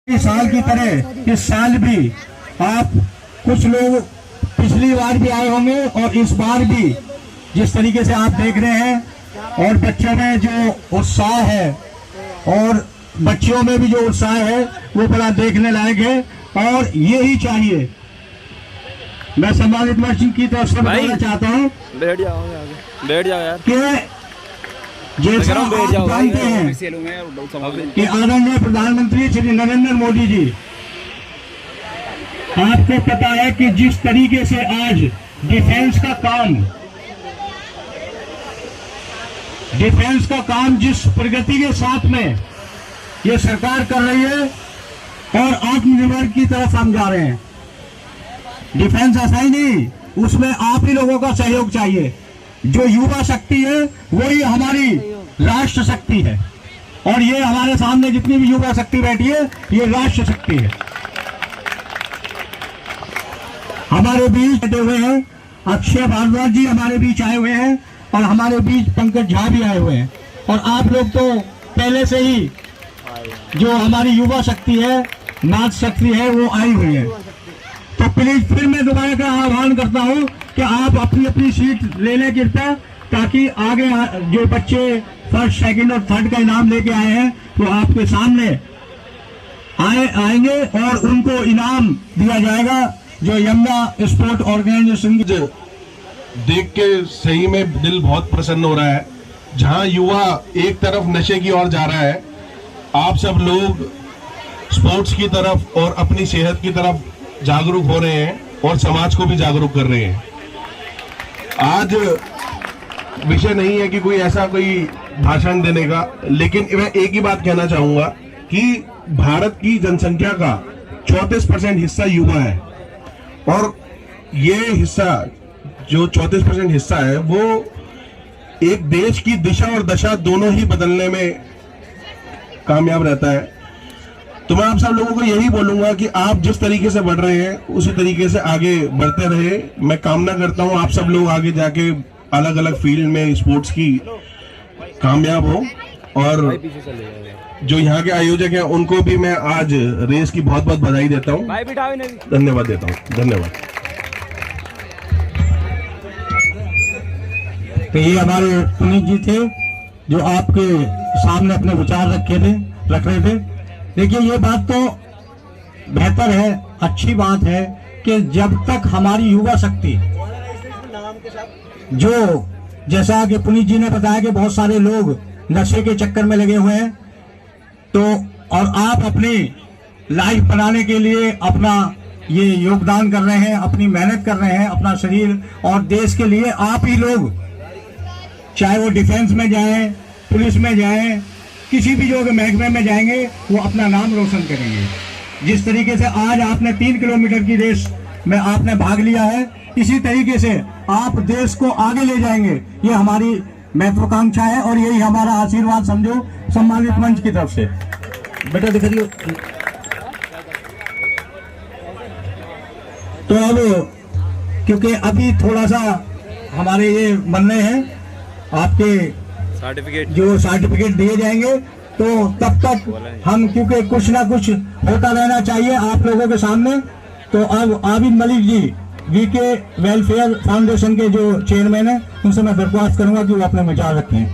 इस साल की तरह इस साल भी आप कुछ लोग पिछली बार भी आए होंगे और इस बार भी जिस तरीके से आप देख रहे हैं और बच्चों में जो उत्साह है और बच्चियों में भी जो उत्साह है वो बड़ा देखने लायक है और यही चाहिए। मैं सम्मानित मंच की तरफ से बताना चाहता हूँ बैठ जाओ यार कि जैसा आप जानते हैं कि आदरणीय प्रधानमंत्री श्री नरेंद्र मोदी जी, आपको पता है कि जिस तरीके से आज डिफेंस का काम जिस प्रगति के साथ में ये सरकार कर रही है और आत्मनिर्भर की तरफ हम जा रहे हैं। डिफेंस ऐसा ही नहीं, उसमें आप ही लोगों का सहयोग चाहिए। जो युवा शक्ति है वही हमारी राष्ट्र शक्ति है और ये हमारे सामने जितनी भी युवा शक्ति बैठी है ये राष्ट्र शक्ति है। हमारे बीच बैठे हुए हैं अक्षय भारद्वाज जी, हमारे बीच आए हुए हैं और हमारे बीच पंकज झा भी आए हुए हैं और आप लोग तो पहले से ही जो हमारी युवा शक्ति है, नाच शक्ति है, वो आई हुई है। तो प्लीज फिर मैं दोबारा का आह्वान करता हूं कि आप अपनी अपनी सीट ले लें कृपया, ताकि आगे जो बच्चे फर्स्ट, सेकंड और थर्ड का इनाम लेके आए हैं वो आपके सामने आएंगे और उनको इनाम दिया जाएगा जो यमुना स्पोर्ट ऑर्गेनाइजेशन। देख के सही में दिल बहुत प्रसन्न हो रहा है। जहां युवा एक तरफ नशे की ओर जा रहा है, आप सब लोग स्पोर्ट्स की तरफ और अपनी सेहत की तरफ जागरूक हो रहे हैं और समाज को भी जागरूक कर रहे हैं। आज विषय नहीं है कि कोई ऐसा कोई भाषण देने का, लेकिन मैं एक ही बात कहना चाहूंगा कि भारत की जनसंख्या का 34% हिस्सा युवा है और ये हिस्सा जो 34% हिस्सा है वो एक देश की दिशा और दशा दोनों ही बदलने में कामयाब रहता है। तो मैं आप सब लोगों को यही बोलूंगा कि आप जिस तरीके से बढ़ रहे हैं उसी तरीके से आगे बढ़ते रहे। मैं कामना करता हूं आप सब लोग आगे जाके अलग अलग फील्ड में स्पोर्ट्स की कामयाब हो और जो यहाँ के आयोजक हैं उनको भी मैं आज रेस की बहुत बहुत बधाई देता हूँ, धन्यवाद देता हूँ। धन्यवाद। तो ये हमारे पुनीत जी थे जो आपके सामने अपने विचार रख रहे थे। देखिए ये बात तो बेहतर है, अच्छी बात है कि जब तक हमारी युवा शक्ति जो जैसा कि पुनीत जी ने बताया कि बहुत सारे लोग नशे के चक्कर में लगे हुए हैं, तो और आप अपनी लाइफ बनाने के लिए अपना ये योगदान कर रहे हैं, अपनी मेहनत कर रहे हैं, अपना शरीर और देश के लिए आप ही लोग, चाहे वो डिफेंस में जाएं, पुलिस में जाएं, किसी भी जो महकमे में जाएंगे वो अपना नाम रोशन करेंगे। जिस तरीके से आज आपने 3 किलोमीटर की रेस में आपने भाग लिया है, इसी तरीके से आप देश को आगे ले जाएंगे, ये हमारी महत्वाकांक्षा है और यही हमारा आशीर्वाद समझो सम्मानित मंच की तरफ से। बेटा दिखाइए। तो अब क्योंकि अभी थोड़ा सा हमारे ये बनने हैं, आपके जो सर्टिफिकेट दिए जाएंगे, तो तब तक हम क्योंकि कुछ ना कुछ होता रहना चाहिए आप लोगों के सामने। तो अब Abid Malik ji VK welfare foundation के जो चेयरमैन हैं, उनसे मैं दरख्वास्त करूंगा कि वो अपने विचार रखें।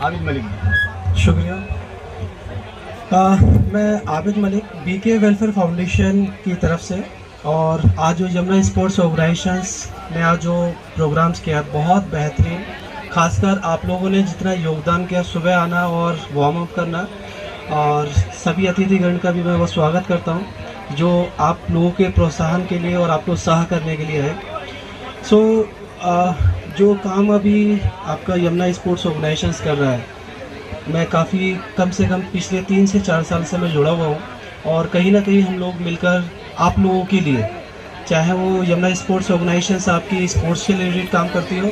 आबिद मलिक। शुक्रिया। मैं Abid Malik VK welfare foundation की तरफ से, और आज जो यमुना स्पोर्ट्स ऑर्गेनाइजेशंस ने आज जो प्रोग्राम्स किया बहुत बेहतरीन, खासकर आप लोगों ने जितना योगदान किया सुबह आना और वार्म अप करना, और सभी अतिथिगण का भी मैं बहुत स्वागत करता हूं जो आप लोगों के प्रोत्साहन के लिए और आपको उत्साह करने के लिए है। जो काम अभी आपका यमुना स्पोर्ट्स ऑर्गेनाइजेशंस कर रहा है, मैं काफ़ी कम से कम पिछले 3 से 4 साल से मैं जुड़ा हुआ हूँ और कहीं ना कहीं हम लोग मिलकर आप लोगों के लिए, चाहे वो यमुना स्पोर्ट्स ऑर्गेनाइजेशंस आपकी स्पोर्ट्स से रिलेटेड काम करती हो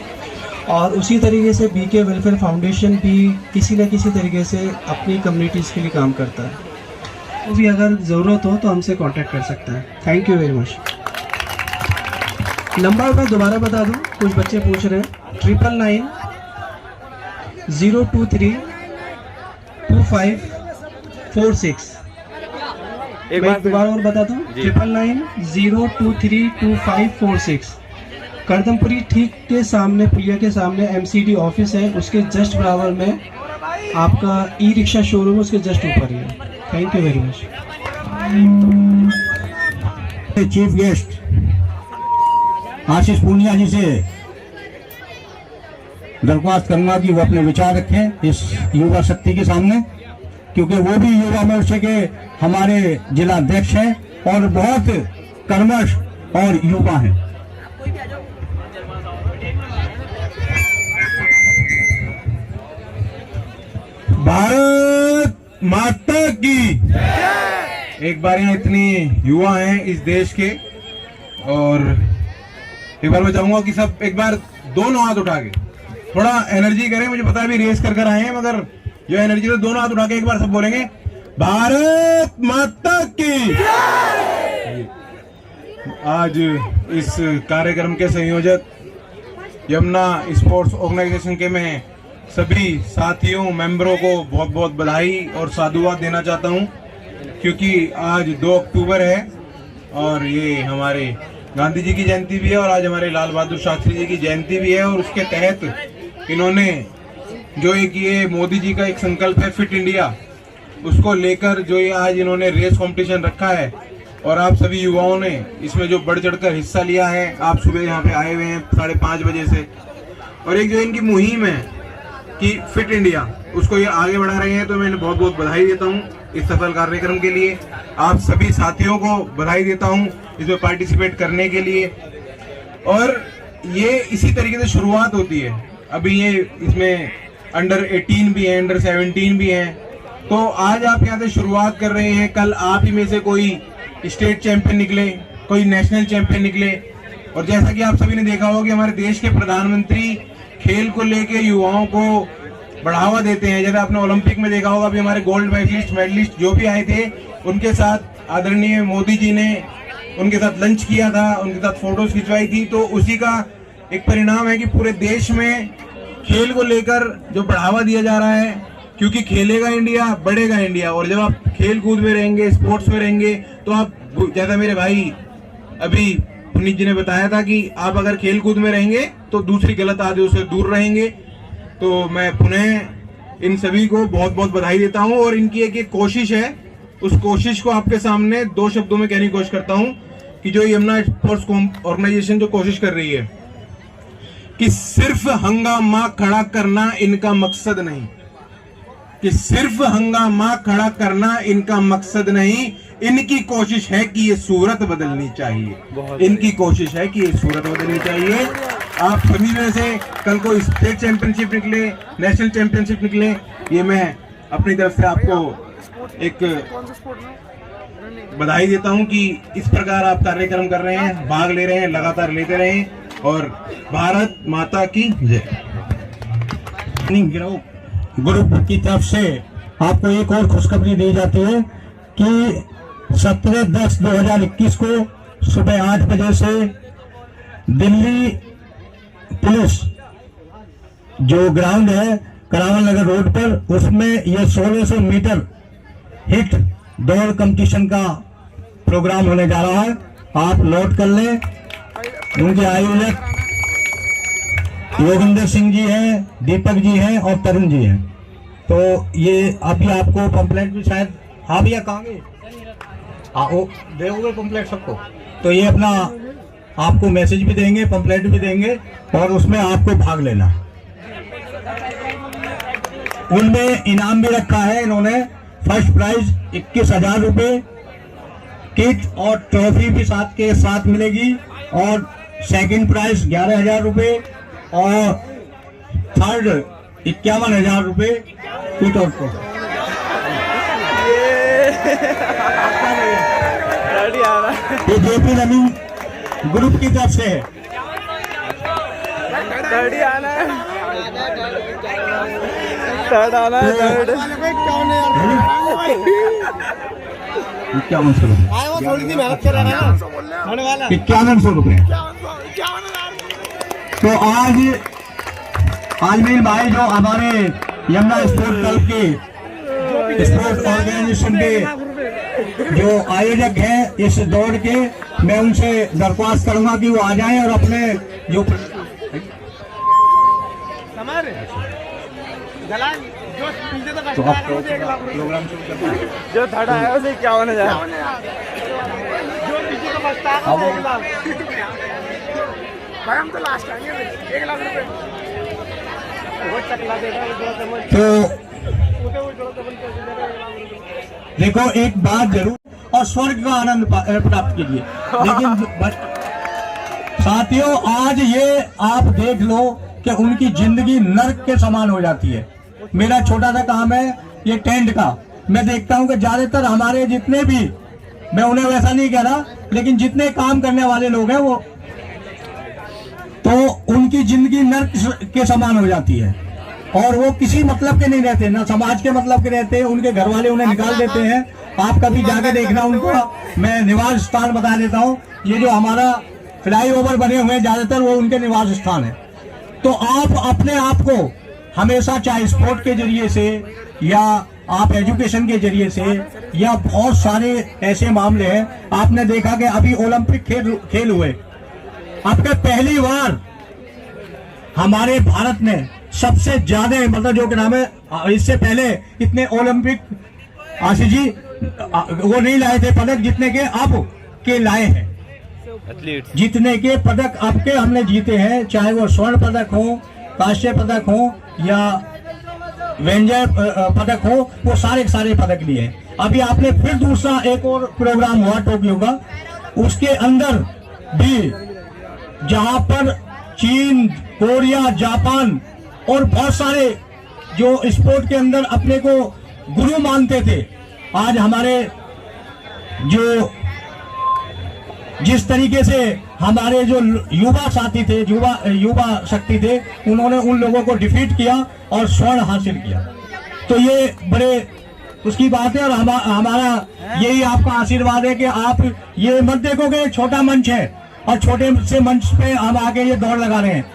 और उसी तरीके से बीके वेलफेयर फाउंडेशन भी किसी न किसी तरीके से अपनी कम्युनिटीज़ के लिए काम करता है। तो भी अगर ज़रूरत हो तो हमसे कांटेक्ट कर सकता है। Thank you very much. Number मैं दोबारा बता दूं, कुछ बच्चे पूछ रहे हैं, 9990232546। एक मैं बार एक बार और बताता हूँ, 9990232546। करदमपुरी ठीक के सामने, पुलिया के सामने MCD ऑफिस है, उसके जस्ट बराबर में आपका ई रिक्शा शोरूम, उसके जस्ट ऊपर ही है। Thank you very much. Chief guest Ashish Punia ji से दरख्वास्त करूंगा कि वो अपने विचार रखें इस युवा शक्ति के सामने, क्योंकि वो भी युवा मोर्चे के हमारे जिला अध्यक्ष हैं और बहुत कर्मठ और युवा हैं। भारत माता की। एक बार यहाँ इतनी युवा हैं इस देश के, और एक बार मैं चाहूंगा कि सब एक बार दोनों हाथ उठा के थोड़ा एनर्जी करें। मुझे पता है अभी रेस कर आए हैं, मगर जो एनर्जी तो दोनों हाथ उठा के एक बार सब बोलेंगे भारत माता की। आज इस कार्यक्रम के संयोजक यमुना स्पोर्ट्स ऑर्गेनाइजेशन के मैं सभी साथियों, मेंबरों को बहुत बहुत बधाई और साधुवाद देना चाहता हूं, क्योंकि आज 2 अक्टूबर है और ये हमारे गांधी जी की जयंती भी है और आज हमारे लाल बहादुर शास्त्री जी की जयंती भी है। और उसके तहत इन्होंने जो एक ये मोदी जी का एक संकल्प है फिट इंडिया, उसको लेकर जो ये आज इन्होंने रेस कंपटीशन रखा है और आप सभी युवाओं ने इसमें जो बढ़ चढ़कर हिस्सा लिया है। आप सुबह यहाँ पे आए हुए हैं 5:30 बजे से, और एक जो इनकी मुहिम है कि फिट इंडिया, उसको ये आगे बढ़ा रहे हैं, तो मैं बहुत बहुत बधाई देता हूँ इस सफल कार्यक्रम के लिए। आप सभी साथियों को बधाई देता हूँ इसमें पार्टिसिपेट करने के लिए। और ये इसी तरीके से शुरुआत होती है। अभी ये इसमें अंडर 18 भी है, अंडर 17 भी है, तो आज आप यहाँ से शुरुआत कर रहे हैं, कल आप ही में से कोई स्टेट चैंपियन निकले, कोई नेशनल चैंपियन निकले। और जैसा कि आप सभी ने देखा होगा कि हमारे देश के प्रधानमंत्री खेल को लेके युवाओं को बढ़ावा देते हैं। जैसे आपने ओलंपिक में देखा होगा, अभी हमारे गोल्ड मेडलिस्ट जो भी आए थे, उनके साथ आदरणीय मोदी जी ने उनके साथ लंच किया था, उनके साथ फोटोज खिंचवाई थी। तो उसी का एक परिणाम है कि पूरे देश में खेल को लेकर जो बढ़ावा दिया जा रहा है, क्योंकि खेलेगा इंडिया बढ़ेगा इंडिया। और जब आप खेल कूद में रहेंगे, स्पोर्ट्स में रहेंगे, तो आप, जैसा मेरे भाई अभी पुनीत जी ने बताया था कि आप अगर खेल कूद में रहेंगे तो दूसरी गलत आदतों से दूर रहेंगे। तो मैं पुनः इन सभी को बहुत बहुत बधाई देता हूं। और इनकी एक कोशिश है, उस कोशिश को आपके सामने 2 शब्दों में कहने की कोशिश करता हूं कि जो यमुना स्पोर्ट्स ऑर्गेनाइजेशन जो कोशिश कर रही है कि सिर्फ हंगामा खड़ा करना इनका मकसद नहीं, कि सिर्फ हंगामा खड़ा करना इनका मकसद नहीं, इनकी कोशिश है कि ये सूरत बदलनी चाहिए। इनकी कोशिश है कि ये सूरत बदलनी चाहिए। आप सभी में से कल को स्टेट चैंपियनशिप निकले, नेशनल चैंपियनशिप निकले, ये मैं अपनी तरफ से आपको एक बधाई देता हूं कि इस प्रकार आप कार्यक्रम कर रहे हैं, भाग ले रहे हैं, लगातार लेते रहें। और भारत माता की जय। ग्रुप की तरफ से आपको एक और खुशखबरी दी जाती है कि 17/10/2021 को सुबह 8 बजे से दिल्ली पुलिस जो ग्राउंड है करावल नगर रोड पर, उसमें यह 1600 मीटर हिट दौड़ कंपटीशन का प्रोग्राम होने जा रहा है। आप नोट कर लें। उनके आयोजक योगिंदर सिंह जी हैं, दीपक जी हैं और तरुण जी हैं। तो ये अभी आपको पंपलेट भी शायद, हाँ भैया कहाँ गए, दोगे पंपलेट सबको? तो ये अपना आपको मैसेज भी देंगे, पंपलेट भी देंगे और उसमें आपको भाग लेना। उनमें इनाम भी रखा है इन्होंने। फर्स्ट प्राइज 21,000 रुपये, किट और ट्रॉफी भी साथ के साथ मिलेगी, और सेकंड प्राइज 11,000 रुपये और थर्ड 51,000 रुपये किट और ट्रॉफी। ये जेपी रनिंग ग्रुप की तरफ से है। ₹51,000 रुपये। तो आज मेरे भाई जो हमारे यमुना स्पोर्ट्स क्लब के स्पोर्ट्स ऑर्गेनाइजेशन के जो आयोजक हैं इस दौड़ के, मैं उनसे दरख्वास्त करूंगा कि वो आ जाएं और अपने जो तो आप प्रोग्राम जो थर्ड आया उसे क्या होने जा रहा हम तो लास्ट आएंगे 1 लाख रुपए वो चकला देगा देखो एक बात जरूर, और स्वर्ग का आनंद प्राप्त कीजिए। लेकिन साथियों आज ये आप देख लो कि उनकी जिंदगी नर्क के समान हो जाती है। मेरा छोटा सा काम है ये टेंट का, मैं देखता हूं कि ज्यादातर हमारे जितने भी, मैं उन्हें वैसा नहीं कह रहा, लेकिन जितने काम करने वाले लोग हैं वो, तो उनकी जिंदगी नर्क के समान हो जाती है और वो किसी मतलब के नहीं रहते, ना समाज के मतलब के रहते हैं। उनके घर वाले उन्हें निकाल देते हैं। आप कभी जाके देखना उनको, मैं निवास स्थान बता देता हूँ, ये जो हमारा फ्लाईओवर बने हुए हैं ज्यादातर वो उनके निवास स्थान है। तो आप अपने आप को हमेशा, चाहे स्पोर्ट के जरिए से या आप एजुकेशन के जरिए से, या बहुत सारे ऐसे मामले हैं। आपने देखा कि अभी ओलंपिक खेल हुए, आपके पहली बार हमारे भारत ने सबसे ज्यादा, मतलब जो कि नाम है, इससे पहले इतने ओलंपिक आशीष जी वो नहीं लाए थे पदक जितने के अब के लाए हैं। जितने के पदक अब के हमने जीते हैं, चाहे वो स्वर्ण पदक हो, कांस्य पदक हो या वेंजय पदक हो, वो सारे पदक लिए हैं। अभी आपने फिर दूसरा एक और प्रोग्राम हुआ टोक्यो का, उसके अंदर भी जहां पर चीन, कोरिया, जापान और बहुत सारे जो स्पोर्ट के अंदर अपने को गुरु मानते थे, आज हमारे जो जिस तरीके से हमारे जो युवा साथी थे, युवा शक्ति थे, उन्होंने उन लोगों को डिफीट किया और स्वर्ण हासिल किया। तो ये बड़े उसकी बात है और हमारा यही आपका आशीर्वाद है कि आप ये मत देखो कि छोटा मंच है और छोटे से मंच पे हम आके ये दौड़ लगा रहे हैं,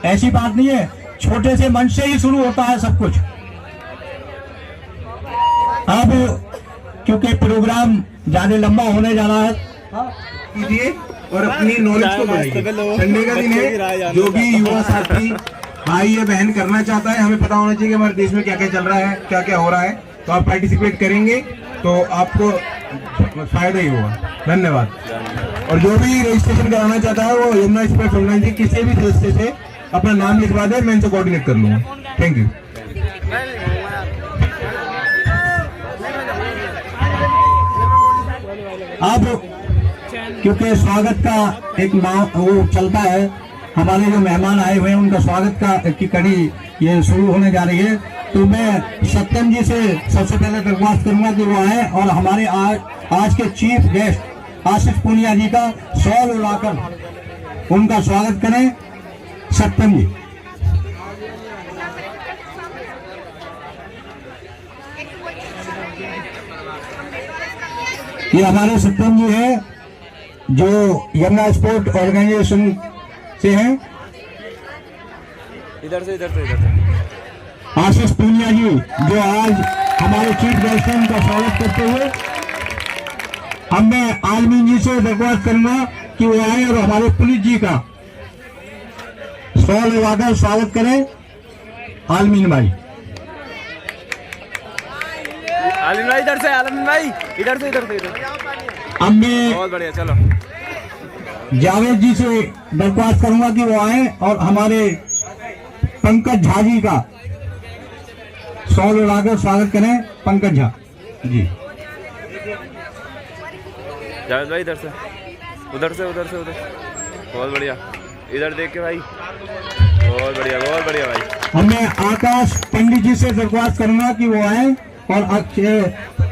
ऐसी बात नहीं है। छोटे से मंच से ही शुरू होता है सब कुछ। अब क्योंकि प्रोग्राम ज्यादा लंबा होने जा रहा है, कीजिए और अपनी नॉलेज को बढ़ाइए। संडे का दिन है, जो भी युवा साथी भाई या बहन करना चाहता है, हमें पता होना चाहिए कि हमारे देश में क्या क्या चल रहा है, क्या क्या हो रहा है, तो आप पार्टिसिपेट करेंगे तो आपको फायदा ही होगा। धन्यवाद। और जो भी रजिस्ट्रेशन कराना चाहता है वो यमुना स्पोर्ट्स ऑर्गेनाइजेशन किसी भी सदस्य से अपना नाम लिखवा दे, मैं इनसे कोऑर्डिनेट कर लूंगा। Thank you. अब क्योंकि स्वागत का एक वो चलता है, हमारे जो मेहमान आए हुए हैं उनका स्वागत की कड़ी ये शुरू होने जा रही है, तो मैं सत्यम जी से सबसे पहले दरख्वास्त करूंगा कि वो आए और हमारे आज के चीफ गेस्ट आशीष पूनिया जी का शॉल उड़ाकर उनका स्वागत करें। सत्यम जी। ये हमारे सत्यम जी हैं जो यमुना स्पोर्ट ऑर्गेनाइजेशन से हैं। इधर से आशीष पूनिया जी जो आज हमारे चीफ गेस्ट हैं, उनका स्वागत करते हुए अब मैं आलमीन जी से दरख्वास्त करूंगा कि वो आए और हमारे पुलिस जी का शॉल लगाकर स्वागत करें। आलमीन भाई, आलमीन भाई इधर से, आलमीन भाई इधर से इधर। अब मैं बहुत बढ़िया, चलो जावेद जी से दरख्वास्त करूंगा कि वो आए और हमारे पंकज झा जी का शॉल लगाकर स्वागत करें। पंकज झा जी। जावेद भाई इधर से, उधर बहुत बढ़िया, इधर देख के भाई, बहुत बढ़िया भाई। मैं आकाश पंडित जी से दरख्वास्त करूंगा कि वो आए और अक्षय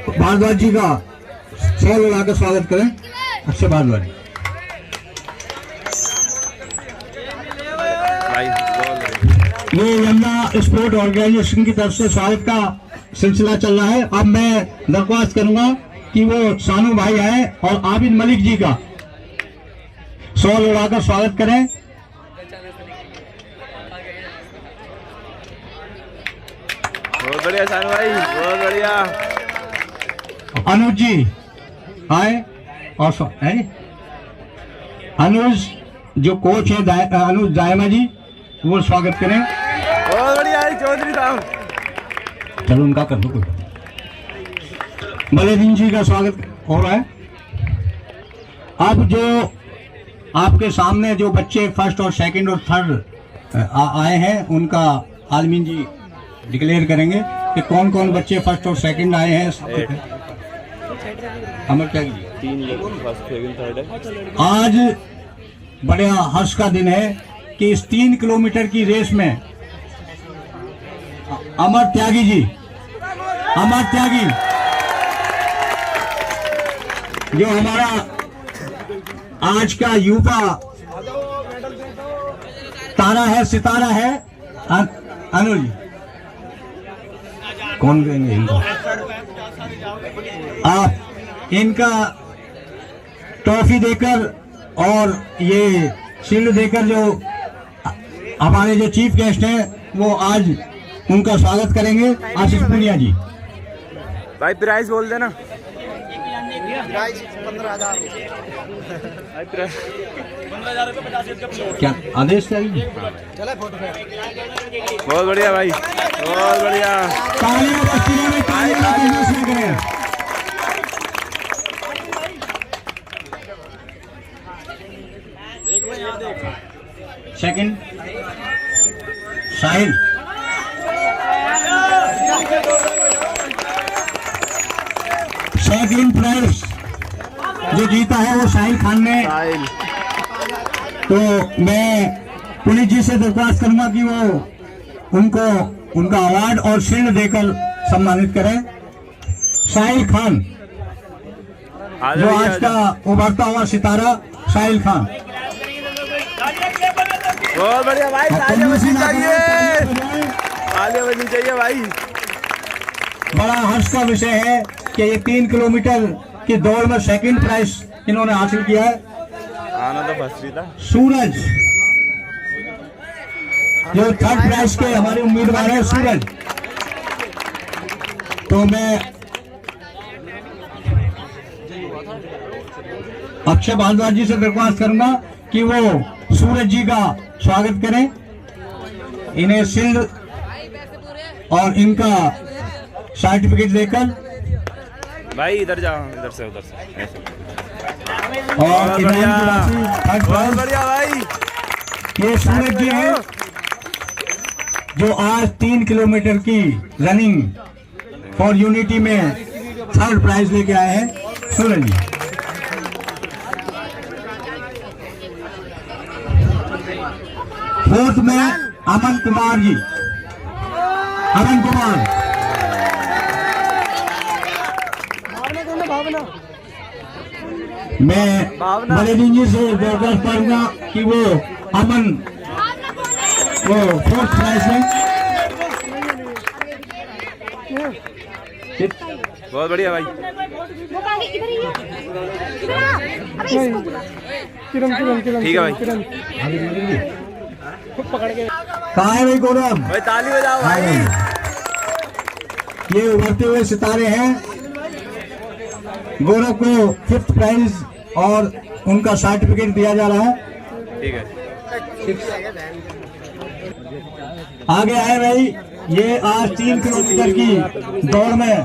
भारद्वाज जी का शॉल लगाकर स्वागत करें। अक्षय भारद्वाज भाई, बहुत बढ़िया। ये यमुना स्पोर्ट ऑर्गेनाइजेशन की तरफ से स्वागत का सिलसिला चल रहा है। अब मैं दरख्वास्त करूंगा कि वो सानू भाई आए और आबिद मलिक जी का शॉल लगाकर स्वागत करें। बहुत बढ़िया सानू भाई, बहुत बढ़िया। अनुज जी आए और है अनुज जो कोच है अनुज दायमा जी, वो स्वागत करें। बहुत बढ़िया भाई चौधरी साहब। चलो उनका कर दो। बलेदीन जी का स्वागत हो रहा है। अब जो आपके सामने जो बच्चे फर्स्ट और सेकंड और थर्ड आए हैं उनका आलमीन जी डिक्लेयर करेंगे कि कौन कौन बच्चे फर्स्ट और सेकंड आए हैं। अमर क्या 3 लोग फर्स्ट सेकंड थर्ड है। आज बड़ा हर्ष का दिन है कि इस 3 किलोमीटर की रेस में अमर त्यागी जो हमारा आज का युवा तारा है, सितारा है, अनुज कौन कहेंगे इनको? आप इनका ट्रॉफी देकर और ये शील्ड देकर जो हमारे जो चीफ गेस्ट हैं वो आज उनका स्वागत करेंगे। आशीष पुनिया जी भाई प्राइस बोल देना। प्राइस 15,000 क्या आदेश चाहिए? बहुत बढ़िया भाई, बहुत बढ़िया। तालियां बस्तियों में तालियां करें। सेकंड साहिल, सेकंड प्राइज जो जीता है वो साहिल खान ने। तो मैं पुलिस जी से दरख्वास्त करूंगा कि वो उनको उनका अवार्ड और शील्ड देकर सम्मानित करें। साहिल खान जो आज का उभरता हुआ सितारा साहिल खान। बहुत बढ़िया भाई, तालियां बजनी चाहिए, तालियां बजनी चाहिए भाई। बड़ा हर्ष का विषय है कि ये 3 किलोमीटर की दौड़ में सेकंड प्राइज इन्होंने हासिल किया है। आना तो फर्स्ट था। सूरज जो थर्ड प्राइज के हमारे उम्मीदवार है सूरज। तो मैं अक्षय भारद्वाज जी से दरख्वास्त करूंगा कि वो सूरज जी का स्वागत करें, इन्हें शील्ड और इनका सर्टिफिकेट देकर। भाई इधर जाओ, इधर से उधर से ऐसे। और बहुत बढ़िया भाई, ये सूरज जी हैं जो आज 3 किलोमीटर की रनिंग फॉर यूनिटी में थर्ड प्राइज लेके आए हैं सूरज जी। फोर्थ में अमन कुमार जी, अमन कुमार। मैं बलेदीन जी से दरख्वास्त करूंगा कि वो अमन वो फोर्थ प्राइज में। बहुत बढ़िया भाई। ठीक है भाई। कहाँ है भाई गौरव? भाई ताली बजाओ भाई। ये उभरते हुए सितारे हैं। गौरव को 5th प्राइज और उनका सर्टिफिकेट दिया जा रहा है। ठीक है। आगे आए भाई, ये आज 3 किलोमीटर की दौड़ में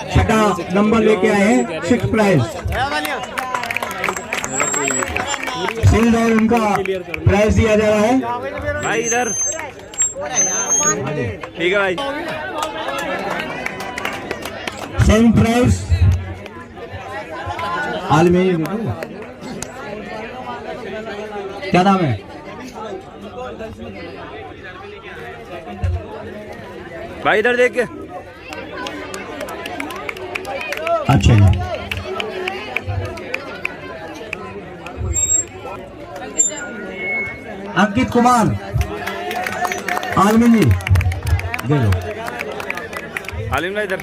छठा नंबर लेके आए हैं, 6th प्राइज। शील्ड और उनका प्राइज दिया जा रहा है भाई इधर। ठीक है भाई। 7th प्राइज आलमी। क्या नाम है? भाई इधर देख के। अच्छा जी। अंकित कुमार आलमी जी दे लो। आलिम भाई इधर।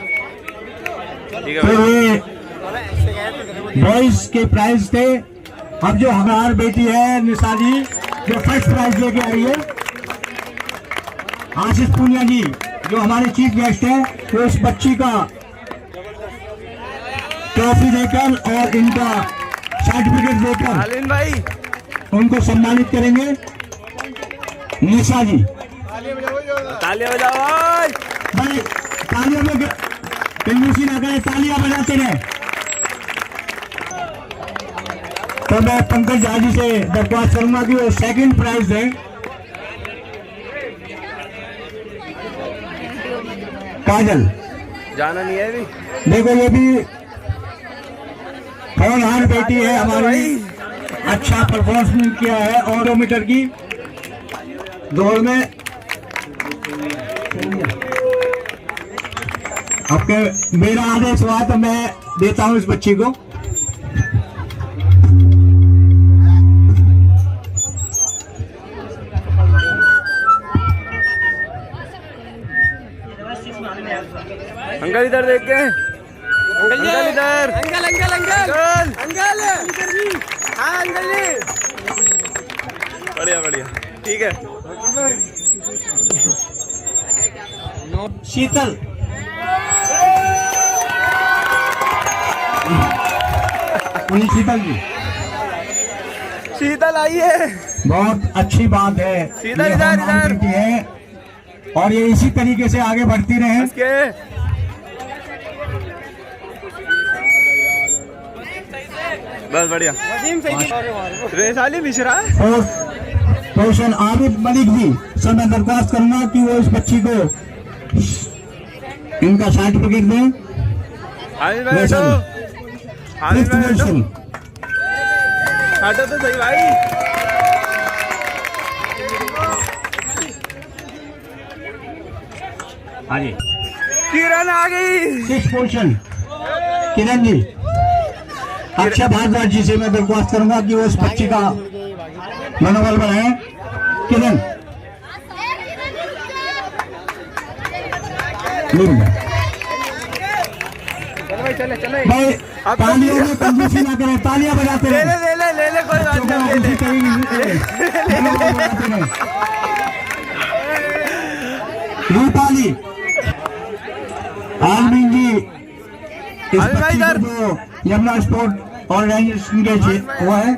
ठीक है तो भाई। ये बॉयज के प्राइज थे। अब जो हमारी बेटी है निशा जी जो फर्स्ट प्राइज लेके आई है, आशीष पुनिया जी जो हमारे चीफ गेस्ट हैं, वो इस बच्ची का ट्रॉफी देकर और इनका सर्टिफिकेट देकर आलिन भाई उनको सम्मानित करेंगे। निशा जी तालियां बजाओ भाई। भाई तालियों में कंजूसी ना करें, तालियां बजाते रहे। तो मैं पंकज झा जी से दरख्वास्त करूंगा कि वो सेकंड प्राइज दें। काजल जाना नहीं है अभी। देखो ये भी होनहार बेटी है हमारी, अच्छा परफॉर्मेंस किया है ऑडोमीटर की दौड़ में। आपके मेरा आदेश हुआ तो मैं देता हूं इस बच्ची को। अंकल इधर देख के, अंकल इधर, अंकल अंकल अंकल अंकल हाँ अंकल जी। बढ़िया बढ़िया ठीक है। शीतल शीतल जी शीतल आई है। बहुत अच्छी बात है, शीतल ये इधर, होनहार इधर। बेटी है और ये इसी तरीके से आगे बढ़ती रहे। इसके बस बढ़िया। वैशाली मिश्रा और रोशन आबिद मलिक जी से मैं दरख्वास्त करूंगा कि वो इस बच्ची को इनका सर्टिफिकेट दें। आमिर भाई हटो, आमिर फिफ्थ भाई हटो, पोजीशन हटो तो सही भाई। हाँ जी किरण आ गई। Six position Kiran ji. अक्षय भारद्वाज जी से मैं दरख्वास्त करूंगा कि वो इस बच्ची का मनोबल बढ़ाएं। किरण चले चले भाई तालियों में कंजूसी ना करें, तालियां बजाते ले रहे। ले ले ले ले ले कोई बात नहीं ले ले। रूपाली आलमीन जी इस आलमीन भाई बच्ची इधर। को जो यमुना स्पोर्ट ऑर्गेनाइजेशन के वो है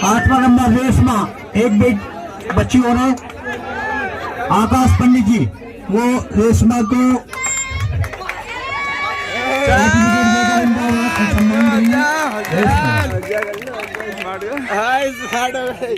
8वां नंबर रेशमा एक बच्ची और है आकाश पंडित जी, वो रेशमा को सर्टिफिकेट देकर इनका सम्मान करेंगे। रेशमा। स्मार्ट हो गए।